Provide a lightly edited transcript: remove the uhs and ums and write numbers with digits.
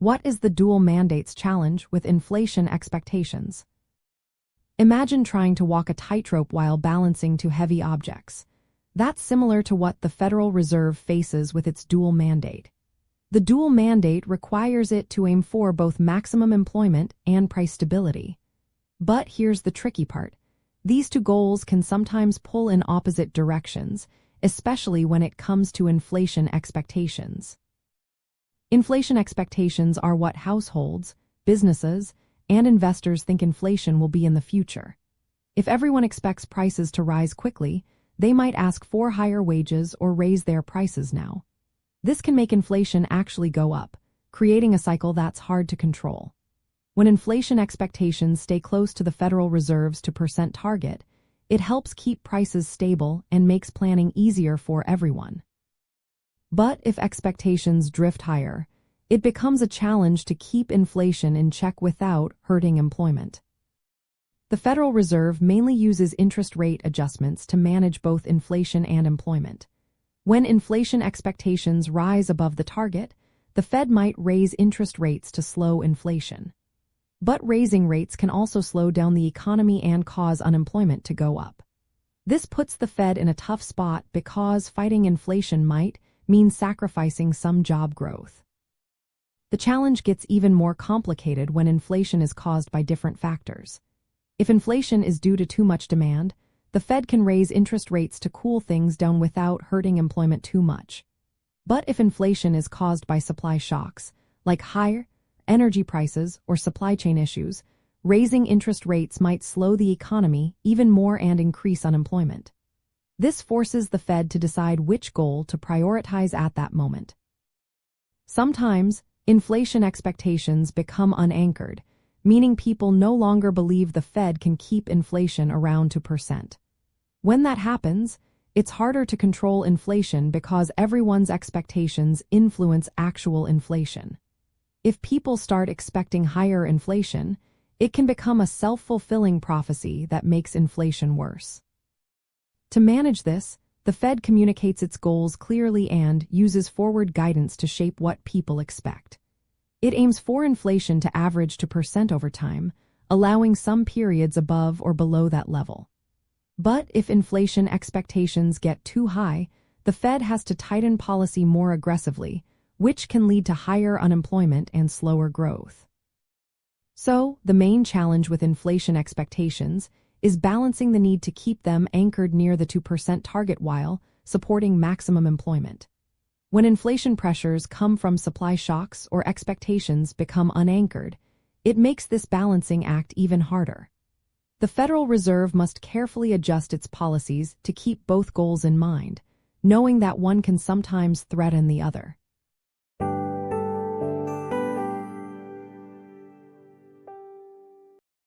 What is the dual mandates challenge with inflation expectations? Imagine trying to walk a tightrope while balancing two heavy objects. That's similar to what the Federal Reserve faces with its dual mandate. The dual mandate requires it to aim for both maximum employment and price stability. But here's the tricky part. These two goals can sometimes pull in opposite directions, especially when it comes to inflation expectations. Inflation expectations are what households, businesses, and investors think inflation will be in the future. If everyone expects prices to rise quickly, they might ask for higher wages or raise their prices now. This can make inflation actually go up, creating a cycle that's hard to control. When inflation expectations stay close to the Federal Reserve's 2% target, it helps keep prices stable and makes planning easier for everyone. But if expectations drift higher, it becomes a challenge to keep inflation in check without hurting employment. The Federal Reserve mainly uses interest rate adjustments to manage both inflation and employment. When inflation expectations rise above the target, the Fed might raise interest rates to slow inflation. But raising rates can also slow down the economy and cause unemployment to go up. This puts the Fed in a tough spot because fighting inflation might mean sacrificing some job growth. The challenge gets even more complicated when inflation is caused by different factors. If inflation is due to too much demand, the Fed can raise interest rates to cool things down without hurting employment too much. But if inflation is caused by supply shocks, like higher energy prices or supply chain issues, raising interest rates might slow the economy even more and increase unemployment. This forces the Fed to decide which goal to prioritize at that moment. Sometimes, inflation expectations become unanchored, meaning people no longer believe the Fed can keep inflation around 2%. When that happens, it's harder to control inflation because everyone's expectations influence actual inflation. If people start expecting higher inflation, it can become a self-fulfilling prophecy that makes inflation worse. To manage this, the Fed communicates its goals clearly and uses forward guidance to shape what people expect. It aims for inflation to average 2% over time, allowing some periods above or below that level. But if inflation expectations get too high, the Fed has to tighten policy more aggressively, which can lead to higher unemployment and slower growth. So, the main challenge with inflation expectations is balancing the need to keep them anchored near the 2% target while supporting maximum employment. When inflation pressures come from supply shocks or expectations become unanchored, it makes this balancing act even harder. The Federal Reserve must carefully adjust its policies to keep both goals in mind, knowing that one can sometimes threaten the other.